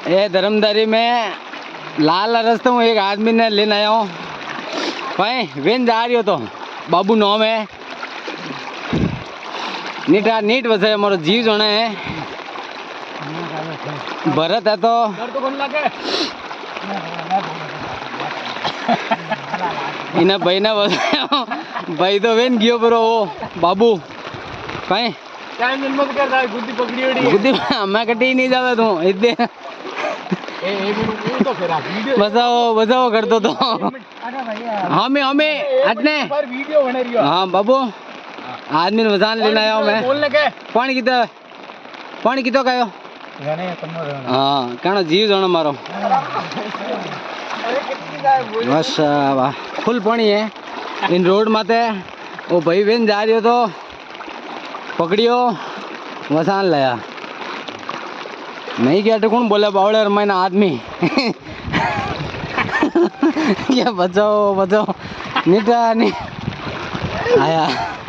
ये धर्मदारी में लाल रास्ते में एक आदमी ने लेने आया हूँ भाई वेन जा रही हो तो बाबू नाम है नीट वैसे हमारा जीव जोने है भरत है तो इन्हें भाई ने भाई तो वेन गयो बरो वो बाबू भाई गुद्दी मैं कटी नहीं जावे तू इतने बजाओ करतो तो हमें अटने हाँ बाबू आदमी ने वजान लेना आया मैं पानी कितो कहो हाँ कहना जीव जाना मारो बस वाह फुल पानी है इन रोड माते वो भाई बहन जा रही हो तो पकड़ियो वसान लाया नहीं क्या तो कौन बोले बावड़े मैंने आदमी ये बचाओ नीटा नहीं आया